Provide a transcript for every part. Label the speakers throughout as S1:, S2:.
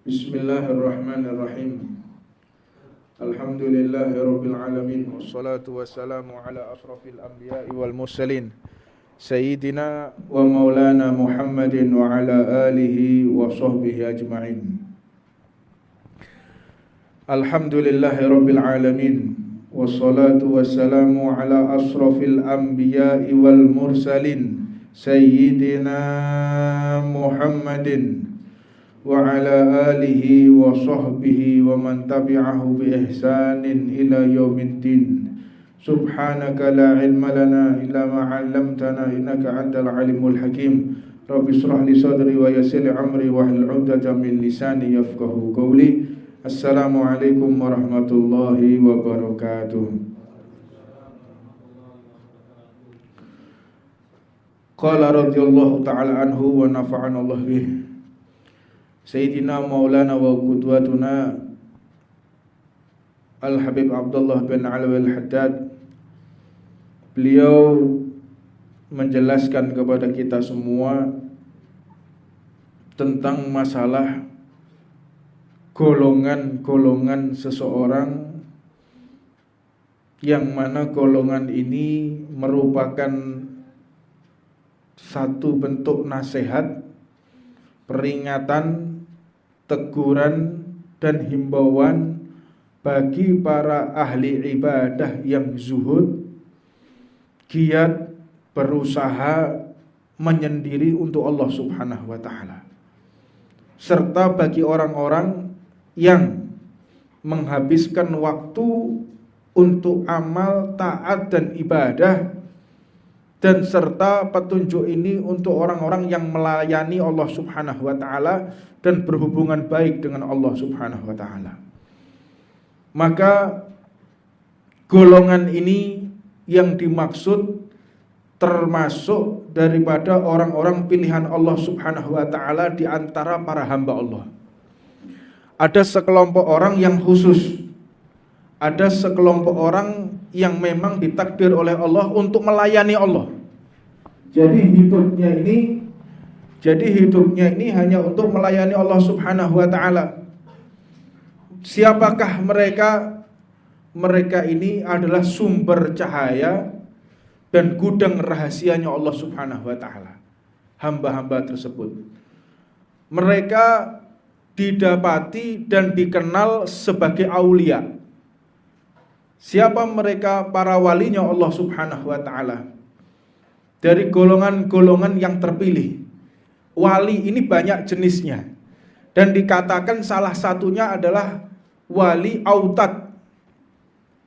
S1: Bismillahirrahmanirrahim. Alhamdulillahirabbil alamin wassalatu wassalamu ala asrafil anbiya'i wal mursalin sayyidina wa maulana Muhammadin wa ala alihi wa sahbihi ajma'in. Alhamdulillahirabbil alamin wassalatu wassalamu ala asrafil anbiya'i wal mursalin sayyidina Muhammadin wa ala alihi wa sahbihi wa man tabi'ahu bi ihsanin ila yaumiddin. Subhanaka la ilma lana illa ma 'allamtana innaka antal alimul hakim. Rabbi shrah li sadri wa yassir li amri wahlul 'uqdatam min lisani yafqahu qawli. Assalamu alaikum warahmatullahi wabarakatuh. Qala radhiyallahu ta'ala anhu wa nafa'ana Allah bih. Sayyidina Maulana wa qudwatuna Al-Habib Abdullah bin Alwi Al-Haddad. Beliau menjelaskan kepada kita semua tentang masalah golongan-golongan seseorang, yang mana golongan ini merupakan satu bentuk nasihat, peringatan, teguran dan himbauan bagi para ahli ibadah yang zuhud, giat berusaha menyendiri untuk Allah Subhanahu wa ta'ala, serta bagi orang-orang yang menghabiskan waktu untuk amal, taat dan ibadah, dan serta petunjuk ini untuk orang-orang yang melayani Allah Subhanahu wa ta'ala dan berhubungan baik dengan Allah Subhanahu wa ta'ala. Maka golongan ini yang dimaksud termasuk daripada orang-orang pilihan Allah Subhanahu wa ta'ala di antara para hamba Allah. Ada sekelompok orang yang khusus, ada sekelompok orang yang memang ditakdir oleh Allah untuk melayani Allah. Jadi hidupnya ini hanya untuk melayani Allah Subhanahu wa ta'ala. Siapakah mereka? Mereka ini adalah sumber cahaya dan gudang rahasianya Allah Subhanahu wa ta'ala. Hamba-hamba tersebut, mereka didapati dan dikenal sebagai aulia. Siapa mereka? Para walinya Allah Subhanahu wa ta'ala, dari golongan-golongan yang terpilih. Wali ini banyak jenisnya, dan dikatakan salah satunya adalah wali autad.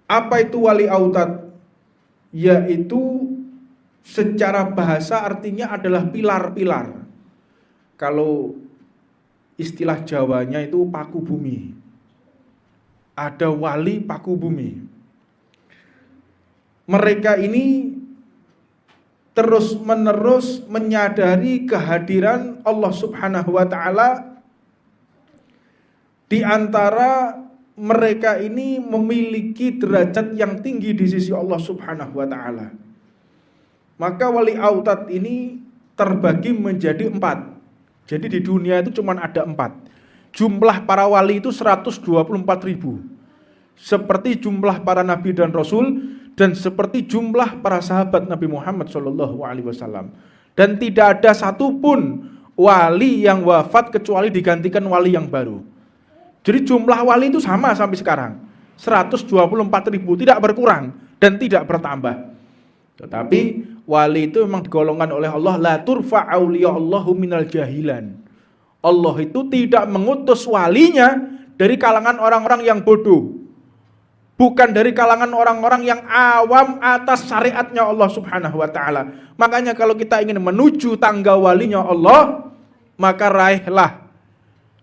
S1: Apa itu wali autad? Yaitu secara bahasa artinya adalah pilar-pilar. Kalau istilah Jawanya itu paku bumi. Ada wali paku bumi. Mereka ini terus-menerus menyadari kehadiran Allah Subhanahu wa ta'ala. Di antara mereka ini memiliki derajat yang tinggi di sisi Allah Subhanahu wa ta'ala. Maka wali autad ini terbagi menjadi 4. Jadi di dunia itu cuma ada 4. Jumlah para wali itu 124.000. Seperti jumlah para nabi dan rasul, dan seperti jumlah para sahabat Nabi Muhammad SAW. Dan tidak ada satupun wali yang wafat kecuali digantikan wali yang baru. Jadi jumlah wali itu sama sampai sekarang, 124.000, tidak berkurang dan tidak bertambah. Tetapi wali itu memang digolongkan oleh Allah, la turfa auliya'allahu minal jahilan. Allah itu tidak mengutus walinya dari kalangan orang-orang yang bodoh, bukan dari kalangan orang-orang yang awam atas syariatnya Allah Subhanahu wa ta'ala. Makanya kalau kita ingin menuju tangga walinya Allah, maka raihlah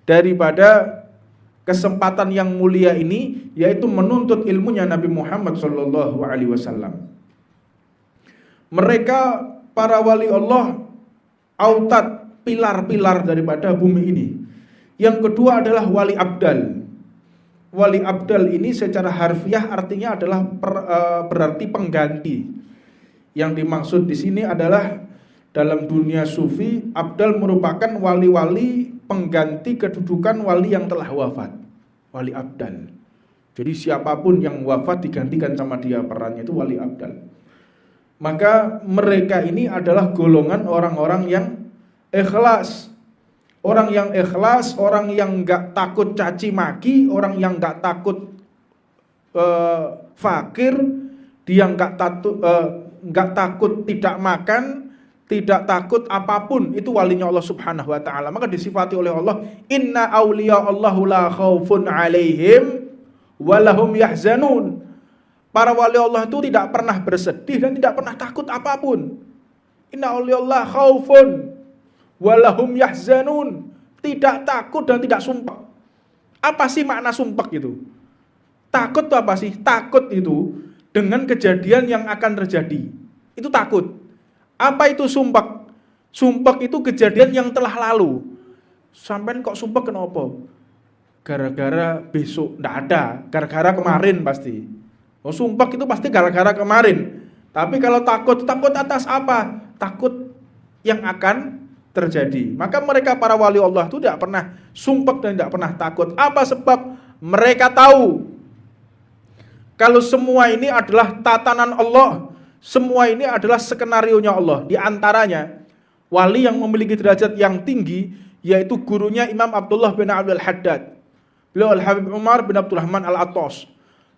S1: daripada kesempatan yang mulia ini, yaitu menuntut ilmunya Nabi Muhammad SAW. Mereka para wali Allah autad, pilar-pilar daripada bumi ini. Yang kedua adalah wali abdal. Wali abdal ini secara harfiah artinya adalah berarti pengganti. Yang dimaksud di sini adalah dalam dunia sufi, abdal merupakan wali-wali pengganti kedudukan wali yang telah wafat, wali abdal. Jadi siapapun yang wafat digantikan sama dia perannya, itu wali abdal. Maka mereka ini adalah golongan orang-orang yang ikhlas. Orang yang ikhlas, orang yang gak takut caci maki, orang yang gak takut fakir, dia gak takut tidak makan, tidak takut apapun, itu walinya Allah Subhanahu wa taala. Maka disifati oleh Allah, inna awliya Allahu la khaufun alaihim walahum yahzanun. Para wali Allah itu tidak pernah bersedih dan tidak pernah takut apapun. Inna awliya Allah khaufun walahum yahzanun. Tidak takut dan tidak sumpek. Apa sih makna sumpek itu? Takut itu apa sih? Takut itu dengan kejadian yang akan terjadi. Itu takut. Apa itu sumpek? Sumpek itu kejadian yang telah lalu. Sampai kok sumpek kenapa? Gara-gara besok. Nggak ada. Gara-gara kemarin pasti. Oh, sumpek itu pasti gara-gara kemarin. Tapi kalau takut atas apa? Takut yang akan terjadi. Maka mereka para wali Allah itu tidak pernah sumpek dan tidak pernah takut. Apa sebab? Mereka tahu kalau semua ini adalah tatanan Allah. Semua ini adalah skenarionya Allah. Di antaranya, wali yang memiliki derajat yang tinggi, yaitu gurunya Imam Abdullah bin Abdul Haddad. Beliau Al-Habib Umar bin Abdurrahman Al-Attas.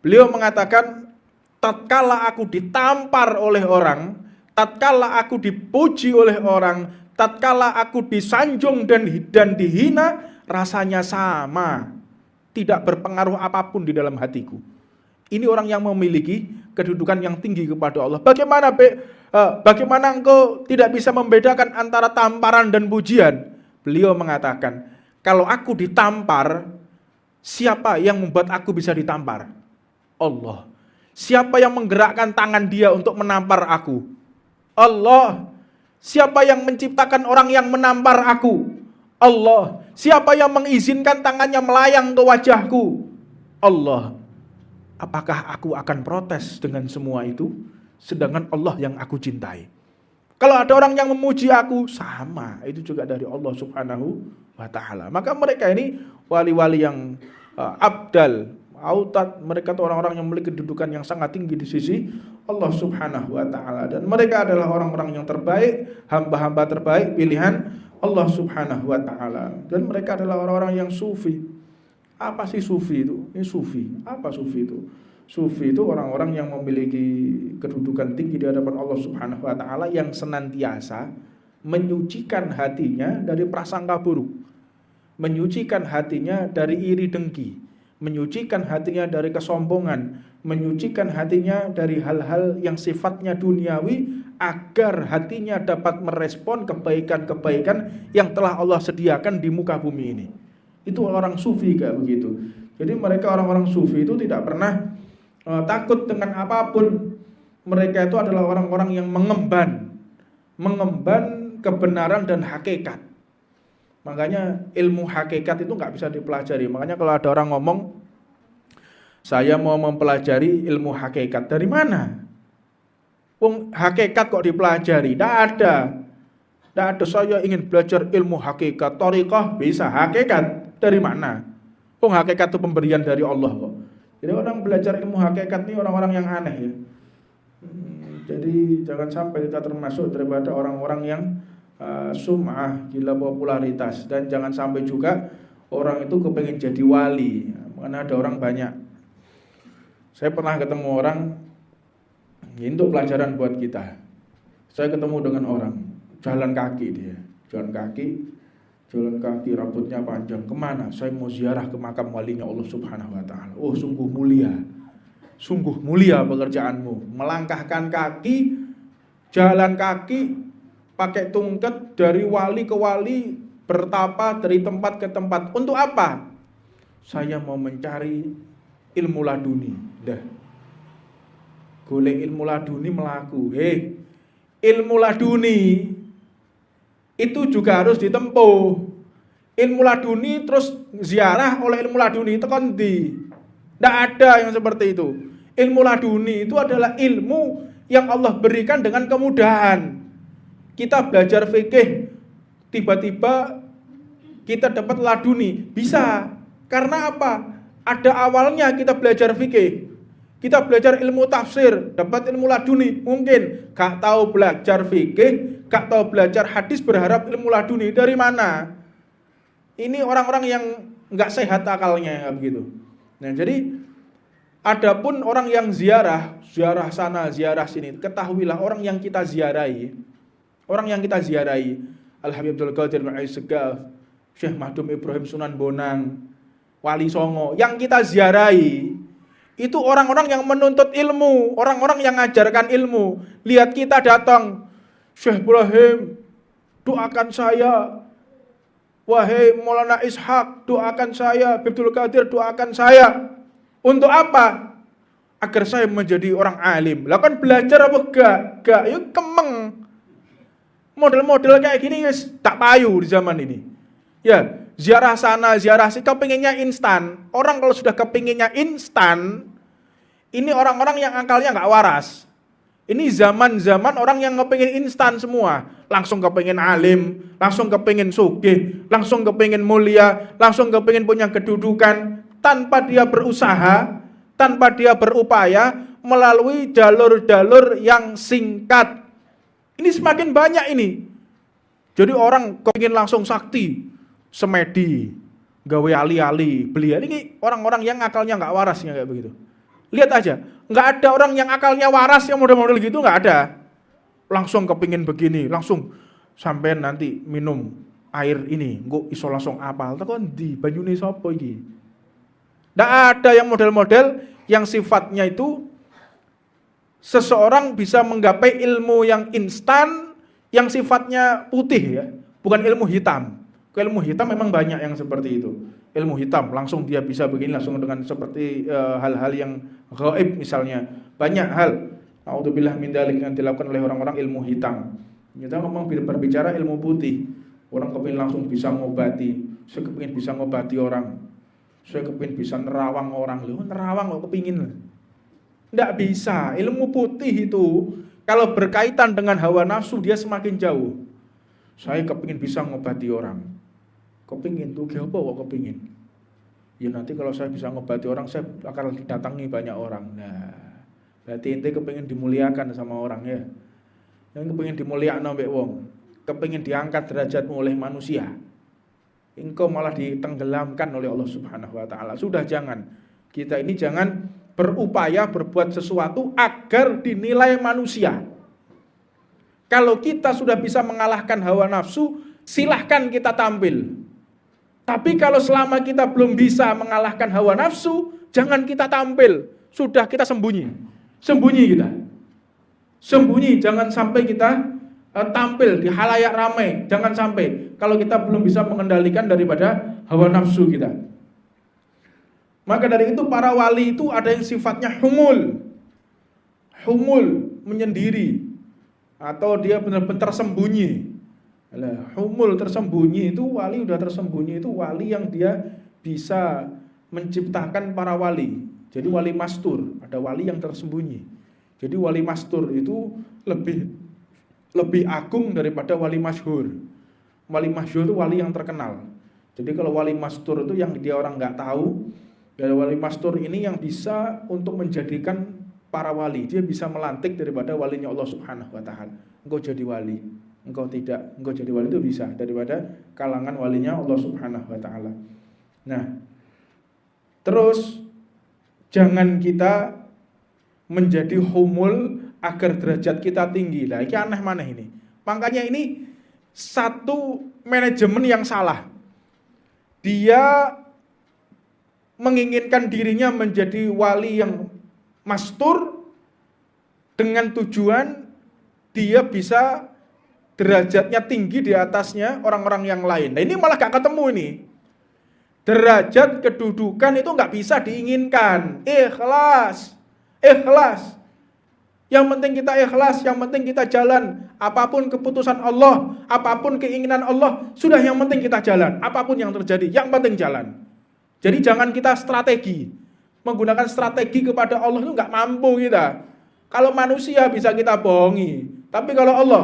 S1: Beliau mengatakan, tatkala aku ditampar oleh orang, tatkala aku dipuji oleh orang, tatkala aku disanjung dan dihina, rasanya sama. Tidak berpengaruh apapun di dalam hatiku. Ini orang yang memiliki kedudukan yang tinggi kepada Allah. Bagaimana engkau tidak bisa membedakan antara tamparan dan pujian? Beliau mengatakan, kalau aku ditampar, siapa yang membuat aku bisa ditampar? Allah. Siapa yang menggerakkan tangan dia untuk menampar aku? Allah. Siapa yang menciptakan orang yang menampar aku? Allah. Siapa yang mengizinkan tangannya melayang ke wajahku? Allah. Apakah aku akan protes dengan semua itu? Sedangkan Allah yang aku cintai. Kalau ada orang yang memuji aku, sama. Itu juga dari Allah Subhanahu wa ta'ala. Maka mereka ini wali-wali yang abdal, autad. Mereka itu orang-orang yang memiliki kedudukan yang sangat tinggi di sisi Allah Subhanahu wa ta'ala. Dan mereka adalah orang-orang yang terbaik, hamba-hamba terbaik, pilihan Allah Subhanahu wa ta'ala. Dan mereka adalah orang-orang yang sufi. Apa sih sufi itu? Ini sufi. Apa sufi itu? Sufi itu orang-orang yang memiliki kedudukan tinggi di hadapan Allah Subhanahu wa ta'ala, yang senantiasa menyucikan hatinya dari prasangka buruk, menyucikan hatinya dari iri dengki, menyucikan hatinya dari kesombongan, menyucikan hatinya dari hal-hal yang sifatnya duniawi, agar hatinya dapat merespon kebaikan-kebaikan yang telah Allah sediakan di muka bumi ini. Itu orang sufi kayak begitu. Jadi mereka orang-orang sufi itu tidak pernah takut dengan apapun. Mereka itu adalah orang-orang yang mengemban kebenaran dan hakikat. Makanya ilmu hakikat itu nggak bisa dipelajari. Makanya kalau ada orang ngomong, saya mau mempelajari ilmu hakikat, dari mana? Hakikat kok dipelajari? Tidak ada. Tidak ada. Saya ingin belajar ilmu hakikat, thariqah bisa, hakikat dari mana? Hakikat itu pemberian dari Allah kok. Jadi orang belajar ilmu hakikat ini orang-orang yang aneh ya. Jadi jangan sampai kita termasuk daripada orang-orang yang sum'ah, gila popularitas. Dan jangan sampai juga orang itu kepengen jadi wali. Karena ada orang banyak. Saya pernah ketemu orang, ini untuk pelajaran buat kita. Saya ketemu dengan orang, jalan kaki dia, jalan kaki, rambutnya panjang. Kemana? Saya mau ziarah ke makam walinya Allah Subhanahu wa ta'ala. Oh, sungguh mulia pekerjaanmu. Melangkahkan kaki, jalan kaki, pakai tungket dari wali ke wali, bertapa dari tempat ke tempat. Untuk apa? Saya mau mencari ilmu laduni. Dah. Golek ilmu laduni melaku. Ilmu laduni itu juga harus ditempuh. Ilmu laduni terus ziarah oleh ilmu laduni itu kan tidak ada yang seperti itu. Ilmu laduni itu adalah ilmu yang Allah berikan dengan kemudahan. Kita belajar fikih, tiba-tiba kita dapat laduni. Bisa. Karena apa? Ada awalnya kita belajar fikih. Kita belajar ilmu tafsir, dapat ilmu laduni. Mungkin gak tahu belajar fikih, gak tahu belajar hadis, berharap ilmu laduni. Dari mana? Ini orang-orang yang gak sehat akalnya begitu. Nah, jadi adapun orang yang ziarah sana, ziarah sini, ketahuilah orang yang kita ziarahi, Al-Habib Abdul Qadir Al-Segaf, Syekh Mahdum Ibrahim Sunan Bonang, Wali Songo, yang kita ziarahi itu orang-orang yang menuntut ilmu, orang-orang yang mengajarkan ilmu. Lihat kita datang, Syekh Ibrahim, doakan saya. Wahai Maulana Ishaq, doakan saya. Abdul Qadir, doakan saya. Untuk apa? Agar saya menjadi orang alim. Lah kan belajar apa gak? Yuk kemeng. Model-model kayak gini guys, tak payu di zaman ini. Ya, ziarah sana, ziarah sini, kepinginnya instan. Orang kalau sudah kepinginnya instan, ini orang-orang yang akalnya gak waras. Ini zaman-zaman orang yang kepingin instan semua. Langsung kepingin alim, langsung kepingin sugih, langsung kepingin mulia, langsung kepingin punya kedudukan. Tanpa dia berusaha, tanpa dia berupaya melalui jalur-jalur yang singkat. Ini semakin banyak ini. Jadi orang kepingin langsung sakti, semedi, gawe ali-ali, belia. Ini orang-orang yang akalnya gak waras kayak begitu. Lihat aja, nggak ada orang yang akalnya waras yang model-model gitu, nggak ada. Langsung kepingin begini, langsung sampai nanti minum air ini, nggak iso langsung apal. Takon di banyune sapa iki? Nggak ada yang model-model yang sifatnya itu seseorang bisa menggapai ilmu yang instan, yang sifatnya putih ya, bukan ilmu hitam. Ilmu hitam memang banyak yang seperti itu. Ilmu hitam langsung dia bisa begini langsung dengan seperti hal-hal yang gaib misalnya. Banyak hal naudzubillah min dzalik yang dilakukan oleh orang-orang ilmu hitam. Kita ngomong berbicara ilmu putih. Orang kepingin langsung bisa ngobati. Saya kepingin bisa ngobati orang. Saya kepingin bisa nerawang orang. Loh, nerawang kok kepingin? Enggak bisa. Ilmu putih itu kalau berkaitan dengan hawa nafsu dia semakin jauh. Saya kepingin bisa ngobati orang. Kepingin tuh apa kok kepingin? Ya nanti kalau saya bisa ngobati orang, saya akan didatangi banyak orang. Nah, berarti ente kepingin dimuliakan sama orang ya. Yang kepingin dimuliakan mbek wong, kepingin diangkat derajatmu oleh manusia. Engkau malah ditenggelamkan oleh Allah Subhanahu wa taala. Sudah jangan. Kita ini jangan berupaya berbuat sesuatu agar dinilai manusia. Kalau kita sudah bisa mengalahkan hawa nafsu, silahkan kita tampil. Tapi kalau selama kita belum bisa mengalahkan hawa nafsu, jangan kita tampil. Sudah kita sembunyi. Sembunyi kita. Sembunyi, jangan sampai kita tampil di halayak ramai. Jangan sampai kalau kita belum bisa mengendalikan daripada hawa nafsu kita. Maka dari itu para wali itu ada yang sifatnya humul. Humul, menyendiri. Atau dia benar-benar tersembunyi. Humul tersembunyi itu wali udah tersembunyi itu wali yang dia bisa menciptakan para wali. Jadi wali mastur, ada wali yang tersembunyi. Jadi wali mastur itu lebih agung daripada wali masyhur. Wali masyhur itu wali yang terkenal. Jadi kalau wali mastur itu yang dia orang nggak tahu, dan wali mastur ini yang bisa untuk menjadikan para wali. Dia bisa melantik daripada walinya Allah Subhanahu wa taala. Engkau jadi wali. Engkau tidak, engkau jadi wali itu bisa daripada kalangan walinya Allah Subhanahu wa taala. Nah, terus jangan kita menjadi humul agar derajat kita tinggi. Lah iki aneh maneh ini. Makanya ini satu manajemen yang salah. Dia menginginkan dirinya menjadi wali yang mastur dengan tujuan dia bisa derajatnya tinggi di atasnya orang-orang yang lain. Nah ini malah gak ketemu ini. Derajat kedudukan itu gak bisa diinginkan. Ikhlas. Ikhlas. Yang penting kita ikhlas, yang penting kita jalan. Apapun keputusan Allah, apapun keinginan Allah, sudah yang penting kita jalan. Apapun yang terjadi, yang penting jalan. Jadi jangan kita strategi. Menggunakan strategi kepada Allah itu gak mampu kita. Kalau manusia bisa kita bohongi. Tapi kalau Allah,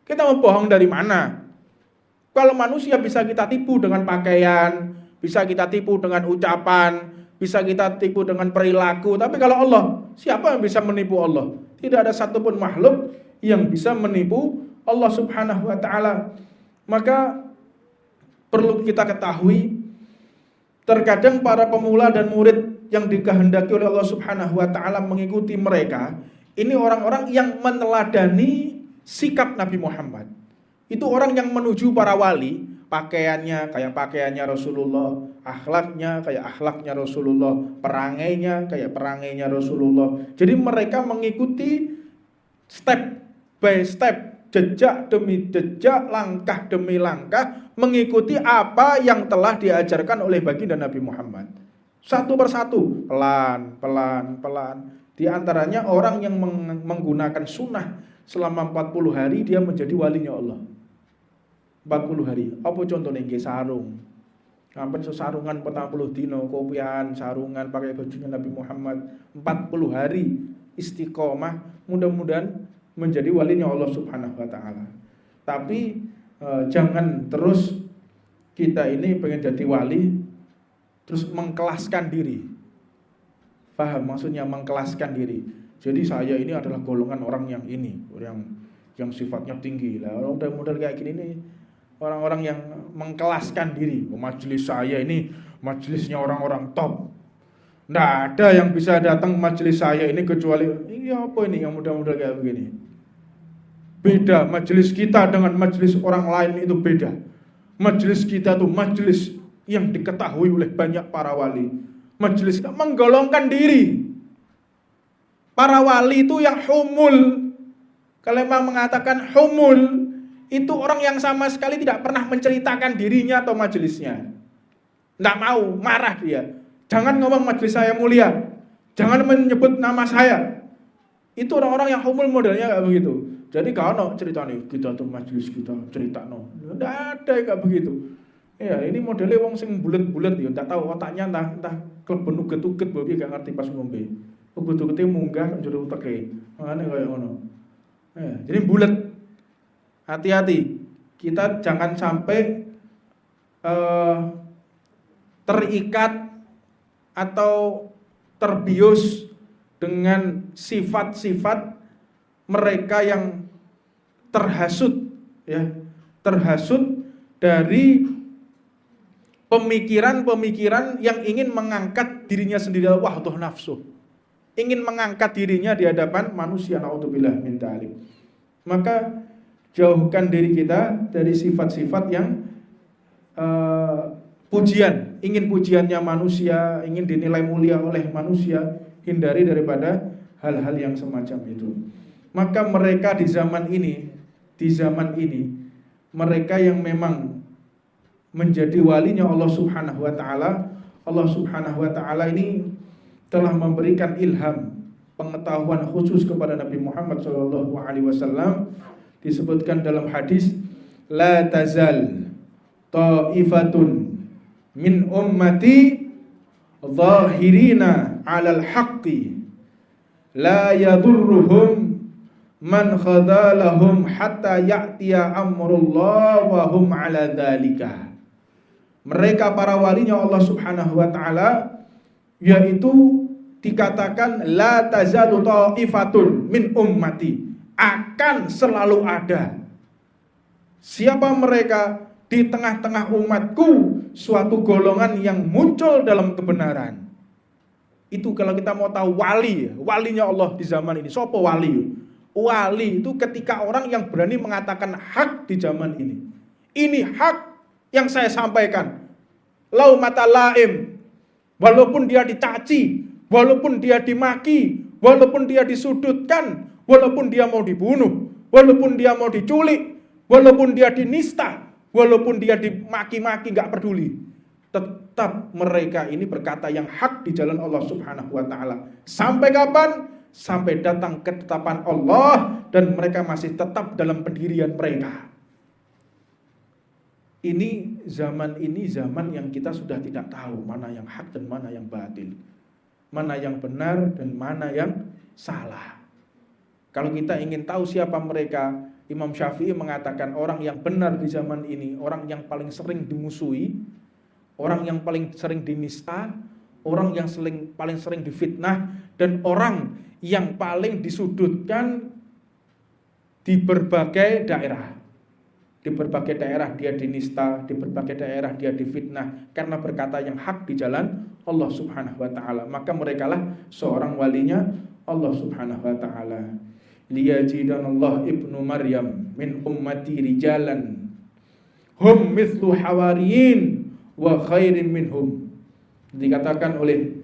S1: kita mau bohong dari mana? Kalau manusia bisa kita tipu dengan pakaian, bisa kita tipu dengan ucapan, bisa kita tipu dengan perilaku. Tapi kalau Allah, siapa yang bisa menipu Allah? Tidak ada satupun makhluk yang bisa menipu Allah Subhanahu wa ta'ala. Maka perlu kita ketahui, terkadang para pemula dan murid yang dikehendaki oleh Allah Subhanahu wa ta'ala mengikuti mereka, ini orang-orang yang meneladani sikap Nabi Muhammad. Itu orang yang menuju para wali, pakaiannya kayak pakaiannya Rasulullah, akhlaknya kayak akhlaknya Rasulullah, perangainya kayak perangainya Rasulullah. Jadi mereka mengikuti step by step, jejak demi jejak, langkah demi langkah, mengikuti apa yang telah diajarkan oleh baginda Nabi Muhammad. Satu persatu, pelan. Di antaranya orang yang menggunakan sunnah selama 40 hari, dia menjadi walinya Allah. 40 hari. Apa contohnya? Nggih sarung. Sampai sesarungan 40 dino, kopian, sarungan pakai bajunya Nabi Muhammad 40 hari istiqomah, mudah-mudahan menjadi walinya Allah Subhanahu wa taala. Tapi jangan terus kita ini pengen jadi wali terus mengkelaskan diri. Paham maksudnya mengkelaskan diri. Jadi saya ini adalah golongan orang yang ini, yang sifatnya tinggi. Lah orang model kayak gini nih, orang-orang yang mengkelaskan diri. Majelis saya ini majelisnya orang-orang top. Nggak ada yang bisa datang majelis saya ini kecuali ini apa ini yang model-model kayak begini. Beda majelis kita dengan majelis orang lain, itu beda. Majelis kita tuh majelis yang diketahui oleh banyak para wali. Majelis kita menggolongkan diri. Para wali itu yang humul. Kalau memang mengatakan humul, itu orang yang sama sekali tidak pernah menceritakan dirinya atau majelisnya. Nggak mau, marah dia. Jangan ngomong majelis saya mulia, jangan menyebut nama saya. Itu orang-orang yang humul modelnya kayak begitu. Jadi kalau cerita nih, kita tuh majelis kita cerita no, nggak ada kayak begitu. Ya ini modelnya wong sing bulet-bulet ya, nggak tahu otaknya entah kleben uget-uget, bagi gak ngerti pas ngombe. Uget-ugetnya munggah njero uteke, makanya kayak ngono. Ya, jadi bulet. Hati-hati, kita jangan sampai terikat atau terbius dengan sifat-sifat mereka yang terhasut, ya, terhasut dari pemikiran-pemikiran yang ingin mengangkat dirinya sendiri, wahdah nafsu, ingin mengangkat dirinya di hadapan manusia, naudzubillah min dzalik. Maka jauhkan diri kita dari sifat-sifat yang pujian, ingin pujiannya manusia, ingin dinilai mulia oleh manusia, hindari daripada hal-hal yang semacam itu. Maka mereka di zaman ini, mereka yang memang menjadi walinya Allah Subhanahu wa taala, Allah Subhanahu wa taala ini telah memberikan ilham, pengetahuan khusus kepada Nabi Muhammad sallallahu alaihi wasallam. Disebutkan dalam hadis, la tazal ta'ifatun min ummati zahirina 'alal haqqi la yadurruhum man khadalahum hatta ya'tiya amrullah wa hum 'ala dzalika. Mereka para walinya Allah Subhanahu wa taala, yaitu dikatakan la tazalu ta'ifatun min ummati, akan selalu ada. Siapa mereka? Di tengah-tengah umatku suatu golongan yang muncul dalam kebenaran. Itu kalau kita mau tahu wali, walinya Allah di zaman ini. Siapa wali? Wali itu ketika orang yang berani mengatakan hak di zaman ini. Ini hak yang saya sampaikan. Lau mata laim, walaupun dia dicaci, walaupun dia dimaki, walaupun dia disudutkan, walaupun dia mau dibunuh, walaupun dia mau diculik, walaupun dia dinista, walaupun dia dimaki-maki, gak peduli, tetap mereka ini berkata yang hak di jalan Allah Subhanahu wa taala. Sampai kapan? Sampai datang ketetapan Allah dan mereka masih tetap dalam pendirian mereka. Ini zaman yang kita sudah tidak tahu mana yang hak dan mana yang batil, mana yang benar dan mana yang salah. Kalau kita ingin tahu siapa mereka, Imam Syafi'i mengatakan orang yang benar di zaman ini, orang yang paling sering dimusuhi, orang yang paling sering dinista, orang yang paling sering difitnah, dan orang yang paling disudutkan di berbagai daerah. Di berbagai daerah dia dinista, di berbagai daerah dia difitnah karena berkata yang hak di jalan Allah Subhanahu wa taala. Maka merekalah seorang walinya Allah Subhanahu wa taala. Liyajidanallah ibnu Maryam min ummati rijalan hum mithlu hawariyin wa khairin minhum. Dikatakan oleh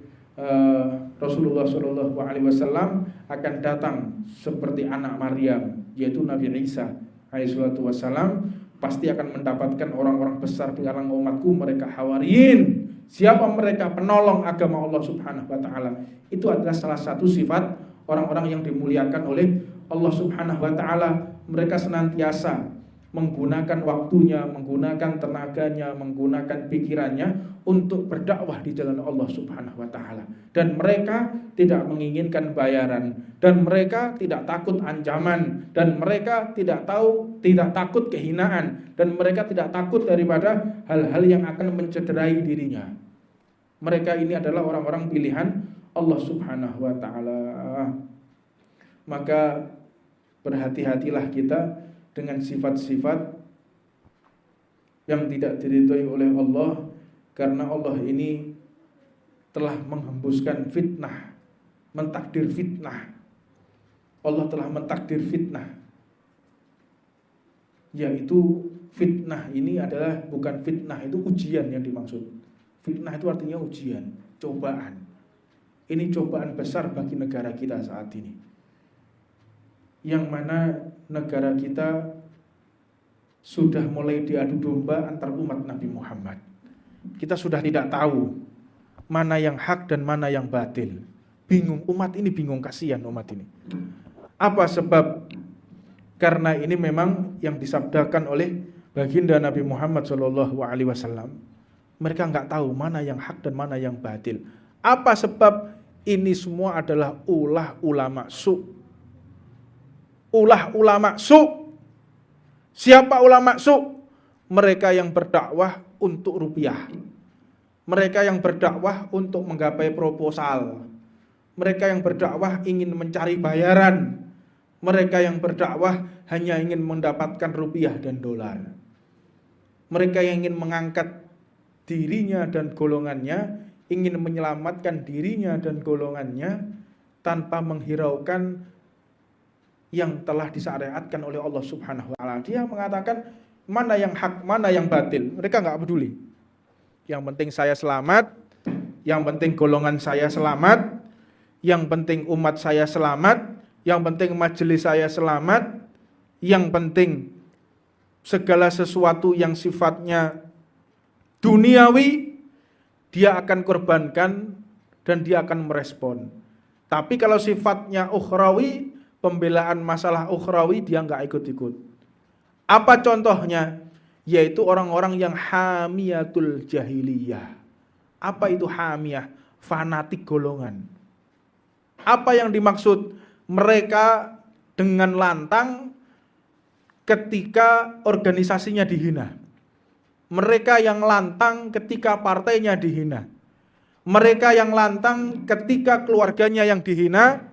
S1: Rasulullah Shallallahu Alaihi Wasallam akan datang seperti anak Maryam, yaitu Nabi Isa Alaihissalatu Wassalam, pasti akan mendapatkan orang-orang besar di kalangan umatku, mereka hawariyin. Siapa mereka? Penolong agama Allah Subhanahu Wa Taala. Itu adalah salah satu sifat orang-orang yang dimuliakan oleh Allah Subhanahu Wa Taala. Mereka senantiasa menggunakan waktunya, menggunakan tenaganya, menggunakan pikirannya untuk berdakwah di jalan Allah Subhanahu wa taala. Dan mereka tidak menginginkan bayaran, dan mereka tidak takut ancaman, dan mereka tidak takut kehinaan, dan mereka tidak takut daripada hal-hal yang akan mencederai dirinya. Mereka ini adalah orang-orang pilihan Allah Subhanahu wa taala. Maka berhati-hatilah kita dengan sifat-sifat yang tidak diridhoi oleh Allah, karena Allah ini telah menghembuskan fitnah, mentakdir fitnah. Allah telah mentakdir fitnah, yaitu fitnah ini adalah bukan fitnah, itu ujian yang dimaksud. Fitnah itu artinya ujian, cobaan. Ini cobaan besar bagi negara kita saat ini, yang mana negara kita sudah mulai diadu domba antar umat Nabi Muhammad. Kita sudah tidak tahu mana yang hak dan mana yang batil. Bingung, umat ini bingung, kasihan umat ini. Apa sebab? Karena ini memang yang disabdakan oleh baginda Nabi Muhammad SAW. Mereka nggak tahu mana yang hak dan mana yang batil. Apa sebab? Ini semua adalah ulah ulama su'. Ulah ulama su'. Siapa ulama su'? Mereka yang berdakwah untuk rupiah. Mereka yang berdakwah untuk menggapai proposal. Mereka yang berdakwah ingin mencari bayaran. Mereka yang berdakwah hanya ingin mendapatkan rupiah dan dolar. Mereka yang ingin mengangkat dirinya dan golongannya, ingin menyelamatkan dirinya dan golongannya tanpa menghiraukan yang telah disyariatkan oleh Allah Subhanahu wa taala. Dia mengatakan mana yang hak, mana yang batil. Mereka enggak peduli. Yang penting saya selamat, yang penting golongan saya selamat, yang penting umat saya selamat, yang penting majelis saya selamat, yang penting segala sesuatu yang sifatnya duniawi dia akan korbankan dan dia akan merespon. Tapi kalau sifatnya ukhrawi, pembelaan masalah ukhrawi, dia enggak ikut-ikut. Apa contohnya? Yaitu orang-orang yang hamiyatul jahiliyah. Apa itu hamiyah? Fanatik golongan. Apa yang dimaksud? Mereka dengan lantang ketika organisasinya dihina. Mereka yang lantang ketika partainya dihina. Mereka yang lantang ketika keluarganya yang dihina.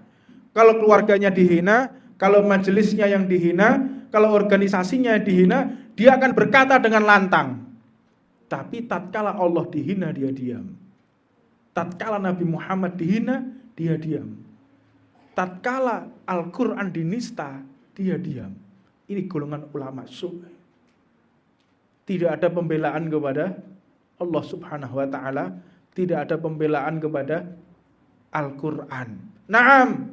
S1: Kalau keluarganya dihina, kalau majelisnya yang dihina, kalau organisasinya dihina, dia akan berkata dengan lantang. Tapi tatkala Allah dihina, dia diam. Tatkala Nabi Muhammad dihina, dia diam. Tatkala Al-Quran dinista, dia diam. Ini golongan ulama su'. Tidak ada pembelaan kepada Allah Subhanahu wa taala, tidak ada pembelaan kepada Al-Quran. Naam,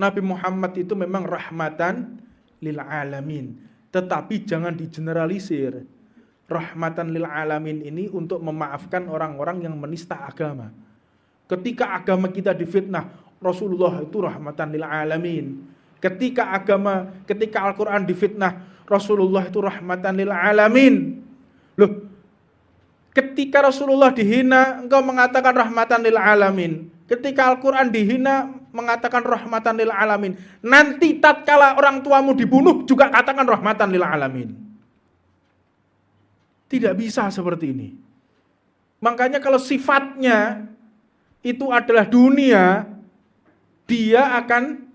S1: Nabi Muhammad itu memang rahmatan lil alamin, tetapi jangan digeneralisir. Rahmatan lil alamin ini untuk memaafkan orang-orang yang menista agama. Ketika agama kita difitnah, Rasulullah itu rahmatan lil alamin. Ketika Al-Quran difitnah, Rasulullah itu rahmatan lil alamin. Loh, ketika Rasulullah dihina, engkau mengatakan rahmatan lil alamin. Ketika Al-Quran dihina, mengatakan rahmatan lil alamin, nanti tatkala orang tuamu dibunuh juga katakan rahmatan lil alamin. Tidak bisa seperti ini. Makanya kalau sifatnya itu adalah dunia, dia akan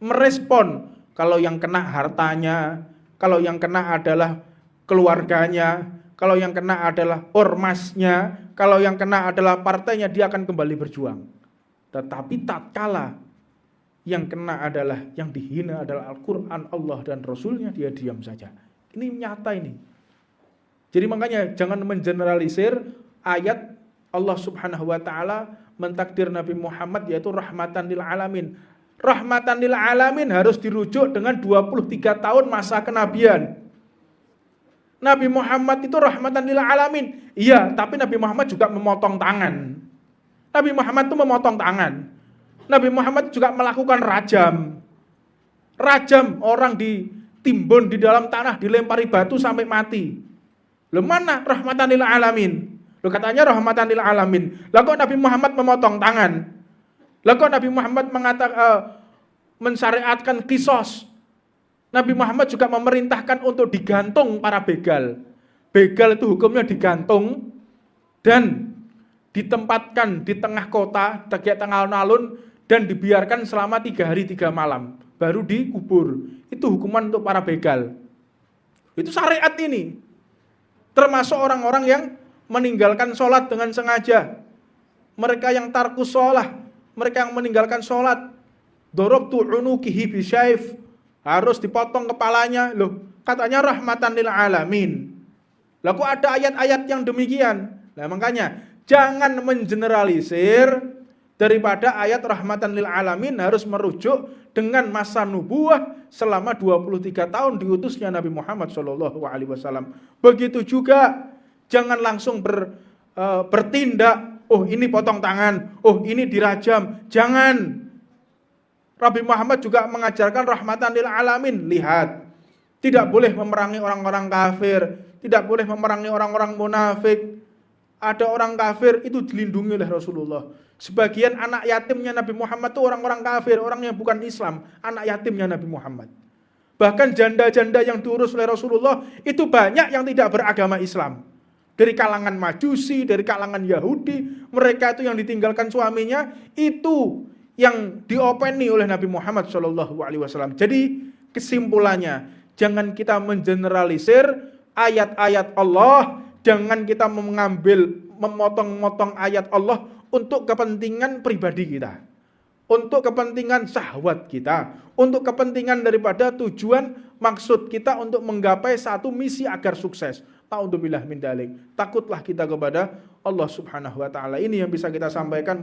S1: merespon. Kalau yang kena hartanya, kalau yang kena adalah keluarganya, kalau yang kena adalah ormasnya, kalau yang kena adalah partainya, dia akan kembali berjuang. Tetapi tatkala yang kena adalah, yang dihina adalah Al-Quran, Allah dan Rasulnya, dia diam saja. Ini nyata ini. Jadi makanya jangan mengeneralisir ayat Allah Subhanahu wa taala mentakdir Nabi Muhammad yaitu rahmatan lil alamin. Rahmatan lil alamin harus dirujuk dengan 23 tahun masa kenabian. Nabi Muhammad itu rahmatan lil alamin. Iya, tapi Nabi Muhammad juga memotong tangan. Nabi Muhammad itu memotong tangan. Nabi Muhammad juga melakukan rajam. Rajam, orang ditimbun di dalam tanah, dilempari batu sampai mati. Loh, mana rahmatan lil alamin? Loh, katanya rahmatan lil alamin. Lah kok Nabi Muhammad memotong tangan? Lah kok Nabi Muhammad mensyariatkan kisos? Nabi Muhammad juga memerintahkan untuk digantung para begal. Begal itu hukumnya digantung dan ditempatkan di tengah kota, tengah alun-alun, dan dibiarkan selama 3 hari 3 malam. Baru dikubur. Itu hukuman untuk para begal. Itu syariat ini. Termasuk orang-orang yang meninggalkan sholat dengan sengaja. Mereka yang tarkus sholat, mereka yang meninggalkan sholat. Dorobtu unukihi bisyayf, harus dipotong kepalanya. Loh, katanya rahmatan lil alamin. Lah kok ada ayat-ayat yang demikian? Nah makanya jangan mengeneralisir, daripada ayat rahmatan lil alamin harus merujuk dengan masa nubuah selama 23 tahun diutusnya Nabi Muhammad SAW. Begitu juga jangan langsung bertindak, oh ini potong tangan, oh ini dirajam. Jangan. Nabi Muhammad juga mengajarkan rahmatan lil alamin. Lihat, tidak boleh memerangi orang-orang kafir, tidak boleh memerangi orang-orang munafik. Ada orang kafir itu dilindungi oleh Rasulullah. Sebagian anak yatimnya Nabi Muhammad itu orang-orang kafir, orang yang bukan Islam, anak yatimnya Nabi Muhammad. Bahkan janda-janda yang diurus oleh Rasulullah itu banyak yang tidak beragama Islam. Dari kalangan Majusi, dari kalangan Yahudi, mereka itu yang ditinggalkan suaminya, itu yang diopeni oleh Nabi Muhammad SAW. Jadi kesimpulannya, jangan kita mengeneralisir ayat-ayat Allah, jangan kita memotong-motong ayat Allah untuk kepentingan pribadi kita, untuk kepentingan syahwat kita, untuk kepentingan daripada tujuan maksud kita untuk menggapai satu misi agar sukses. Ta'udzubillah min dzalik. Takutlah kita kepada Allah Subhanahu wa taala. Ini yang bisa kita sampaikan.